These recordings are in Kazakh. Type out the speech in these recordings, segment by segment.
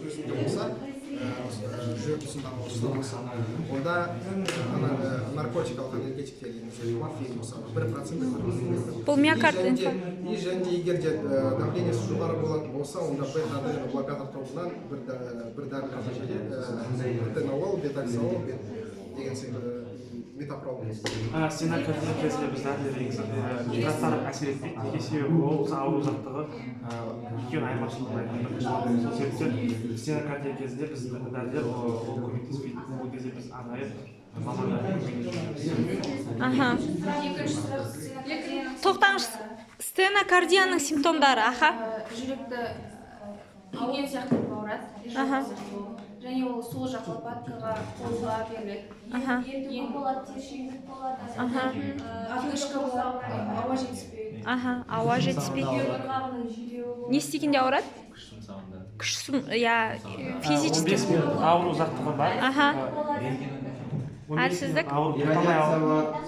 төсінде болса, жүрек тұсындағы ұрыста болса, онда наркотикалық энергетиктер деген морфин болса, 1%. Бұл миокард И және егер де давлениесі жоғары болатын болса, онда бета-адреналин блокатор тобынан бір дәрі қажет, этанол, бетаксол деген секілді метапрол. Стенокардия кезінде біз дәрілер препараттар әсер етпейді. Неге себебі ол ауру ұзақтығы екеуінің айырмашылығын айтып сол себептен стенокардия кезінде біз дәрілер ол көмектеспейді. Ол кезде біз арнайы тоқтаңыз, стенокардияның симптомдары, жүректі күйген сияқты ауырады. Және ол сол жақ лопаткаға, қолға беріледі. Ең болады, тершеңдік болады. Атышқы болады, ауа жетіспейді. Ауа жетіспейді. Не істегенде ауырады? Күш, физически. 15 минут ауру ұзақтығы бар. Әлсіздік.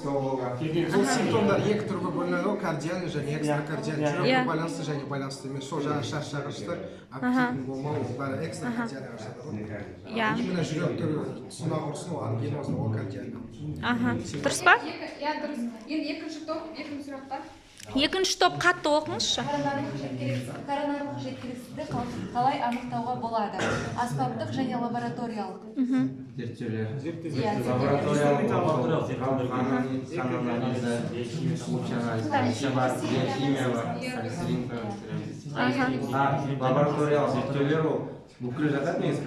Сол симптомдар екі түрге бөлінеді, кардиальный және экстракардиальный. Жүрекке байланысты және байланысты емес. Сол жаңа шаршағыштық, аппетиттің болмауы, бәрі экстракардиальный жатады. Именно жүректің тұсындағы ұрысын ол ангиноз, ол кардиальный. Дұрыс па? Иә, дұрыс. Енді екінші топ, екінші сұрақтар. Екінші топ қатты оқыңызшы. Коронарлық жеткіліксіздікті қалай анықтауға болады? Аспаптық және лабораториялық. Зерттеулер. Лабораториялық зерттеулер ол бүкіл жатады негізі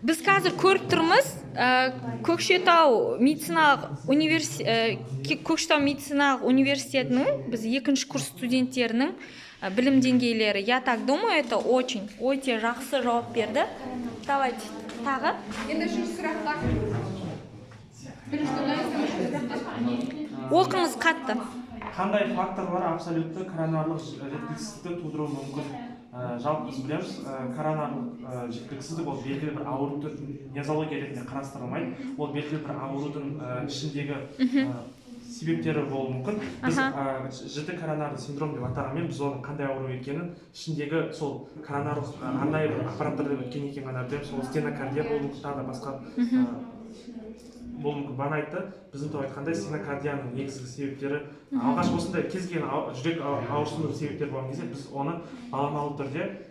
Біз қазір көріп тұрмыз, Көкшетау медициналық университетінің біз екінші курс студенттерінің білім деңгейлері. Я так думаю, это өте жақсы жауап берді. Давайте, тағы. Енді үшінші сұрақтар. Оқыңыз қатты. Қандай факторлар абсолютті коронарлық жеткіліксіздікті тудыруы мүмкін? Жалпы біз білеміз, коронарлық жеткіліксіздік ол белгілі бір ауру түр, нозология ретінде қарастырылмайды. Ол белгілі бір аурудың ішіндегі себептері болуы мүмкін. Біз жіті коронарлы синдром деп атағанмен біз оның қандай ауру екенін ішіндегі сол коронарлық арнайы бір аппараттардан өткен екен ғана білеміз. Сол стенокардия болуы мүмкін, тағы да басқа болуы мүмкін. Бана айтты, біздің топ айтқандай стенокардияның негізгі себептері алғаш осындай кез келген жүрек ауырсыну себептері болған кезде біз оны баламалы түрде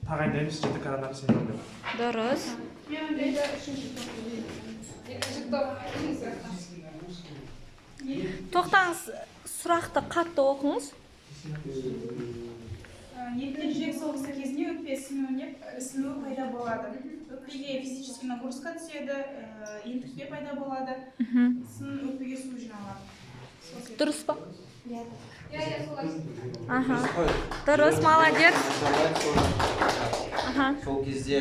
тағайындаймыз жіті коронарлы синдром деп. Дұрыс. Екінші топ, үшінші сұрақтар. Тоқтаңыз, сұрақты қатты оқыңыз. Екінші жүрек соғысы кезінде өкпе ісінуі пайда болады. Өкпеге физический нагрузка түседі, ентікпе пайда болады, өкпеге су жиналады. Дұрыс па? Дұрыс, молодец. Сол кезде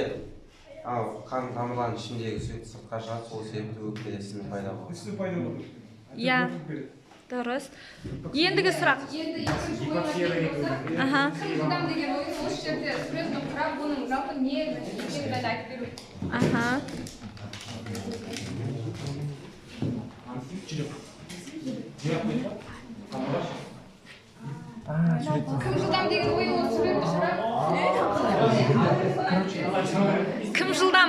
қан тамырларының ішіндегі сұйық сыртқа шығады, сол себепті өкпеде ісіну пайда болады. Иә, дұрыс. Ендігі сұрақ. Енді екінші ойын жылдам деген ойын осы жерде суретін құрап, бұның жалпы не екенін айтып беру. Кім жылдам деген ойын осы суретті құрап? Кім жылдам?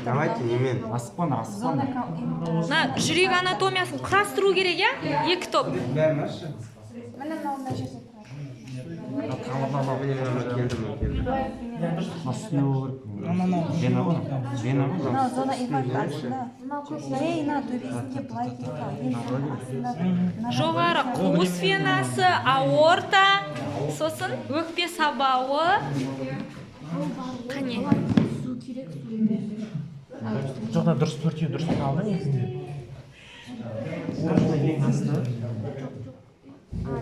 Давайте немен. Жүрек анатомиясын құрастыру керек, я? Екі топ. Зона инфаркта. Вена төбесінде былай Жоғары қуыс венасы, аорта, сосын өкпе сабауы. Қане? Жоқта дұрыс төртеу дұрыс қалды негізінде.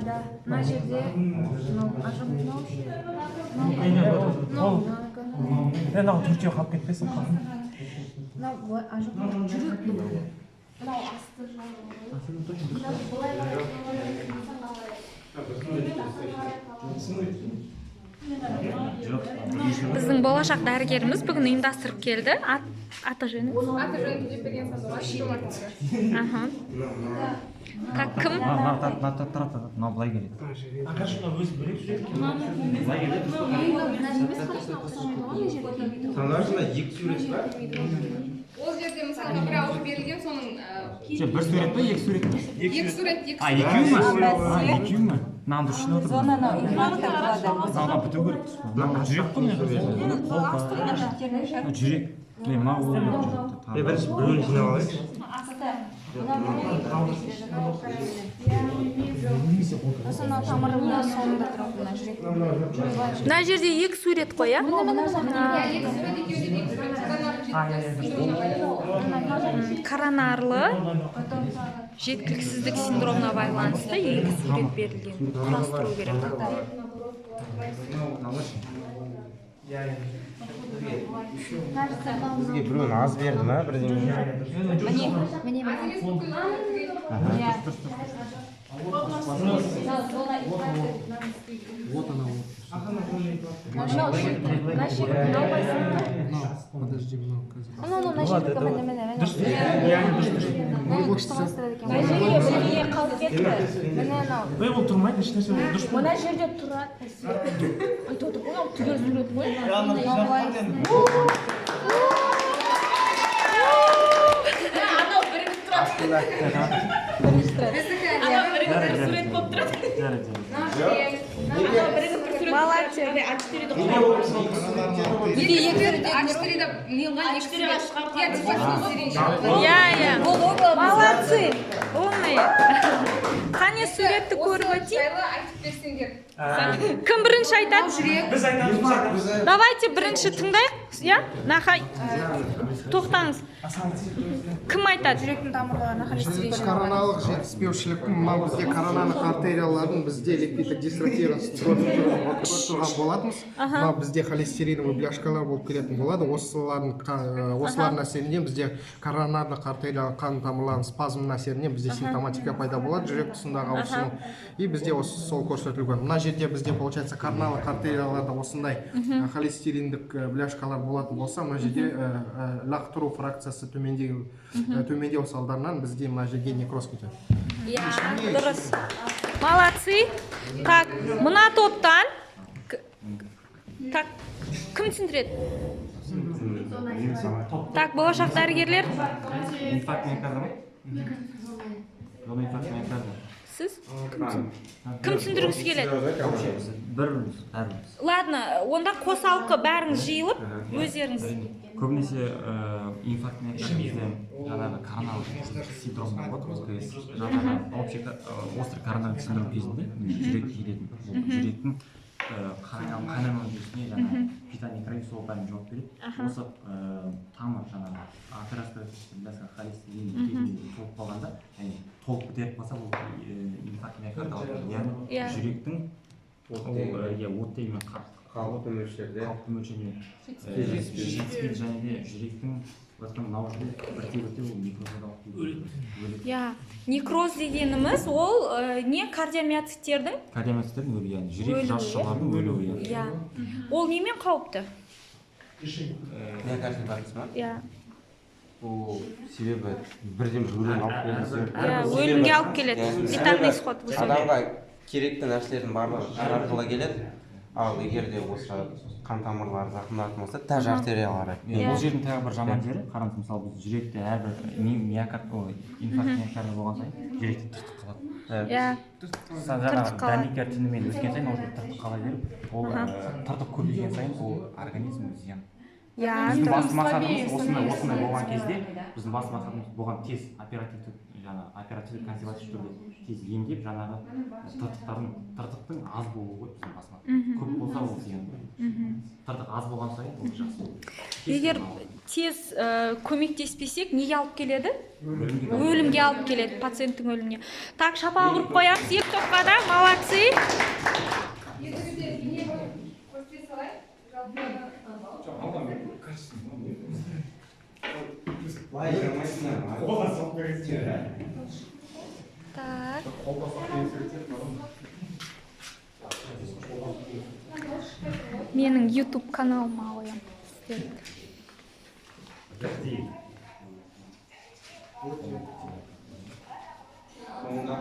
Да, мына жерде Мынау төртеу қалып кетпесін. біздің болашақ дәрігеріміз бүгін ұйымдастырып келді. Аты жөніңіз? Аты жөнін деп берген сонда Аха. Как кім? Мынау былай келеді. Таңдауышында екі сурет бар. ол жерде мысалы бір ауыз берілген соның Бір сурет па, екі сурет па? екі сурет Екеу ма? Екеу ма? Мынаны дұрыс түсініп Зона отырмын. анау инфаркт болады. Мынау біту керек. Мынау жүрек қой мына жерде. Жүрек. Мынау Бірінші біреуін жинап алайықшы. Осынау тамырында соңында тұрады мына жүрек. Мына жерде екі сурет қой, иә? екі сурет екеуде екі сурет Коронарлы жеткіліксіздік синдромына байланысты екі сурет берілген. Құрастыру керек. Бізге біреуін аз берді ма бірдеңе? Вот она вот. Подожди, много Ой, ол тұрмайды, ешнәрсе ол дұрыс па? Мына жерде тұрады. Айтып отыр ғой, түгел сурет қой. Молодец. Молодцы. Умные. Қане суретті көріп өтейін. Кім бірінші айтады? Біз айтамыз. Давайте бірінші тыңдайық. Я? Нахай. Тоқтаңыз. Кім айтады? Жүректің тамырларына холестерин Короналық жетіспеушіліктің мынау бізде короналық артериялардың бізде липидтік дистрофиясы тұрған болатынбыз. Мынау бізде холестериновый бляшкалар болып келетін болады. Осылардың әсерінен бізде коронарлық артериялық қан тамырларының спазмының әсерінен бізде симптоматика пайда болады, жүрек тұсындағы ауырсыну. И бізде осы сол көрсетілген. Мына жерде бізде получается коронарлық артерияларда осындай холестериндік бляшкалар болатын болса, мына жерде лақтыру фракциясы төмендеу салдарынан бізде мына жерге некроз кетеді. Дұрыс. Молодцы. Так, мына топтан так, кім түсіндіреді? Так, болашақ дәрігерлер. Инфаркт миокарда ма? Оны инфаркт миокарда. Сіз? Кім түсіндіргісі келеді? Біріміз, әріміз. Ладно, онда қосалқы бәріңіз жиылып, өздеріңіз. Көбінесе инфаркт миокарда жаңағы коронарлық синдром болады, жаңағы острый коронарлық синдром кезінде жүрек келетін, жүректің қайнама жүйесіне жаңағы питание край сол бәрін жауап береді. Осы тамыр жаңағы атеросклероз холестерин кезінде толып қалғанда, яғни толып бітіп қалса, ол инфаркт миокарда яғни жүректің оттегімен қалыпты мөлшерде жетіспейді, және де жүректің мынау жерде бірте-бірте ол некрозға өледі. Некроз дегеніміз ол не кардиомиоциттердің? Кардиомиоциттердің өлуі, яғни жүрек жасушаларының өлуі. Ол немен қауіпті? Миокард инфарктісі ма? Ол себебі бірден өлім алып келеді. өлімге алып келеді. Летальный исход. Адамға керекті нәрселердің барлығы жар арқылы келеді. Ал егер де осы қан тамырлары зақымданатын болса, тәж артериялары. Бұл жердің тағы бір жаман жері, қараңыз, мысалы біз жүректе әрбір инфаркт миокарда болған сайын жүректе тыртық қалады. Жаңағы дәнекер тінімен өскен сайын ол тыртық қала беріп, ол тыртық көбейген сайын ол организмге зиян. Біздің басты мақсатымыз осындай болған кезде, біздің басты мақсатымыз болған тез оперативті консервативті түрде тез емдеп, жаңағы тыртықтың аз болуы ғой біздің басты мақсатымыз. Көп болса ол зиян. Тыртық аз болған сайын ол жақсы. Егер тез көмектеспесек, неге алып келеді? Өлімге алып келеді, пациенттің өліміне. Так, шапал ұрып қоямыз, екі топқа да, молодцы. Так. менің YouTube каналыма қоямын сіздерді. соңында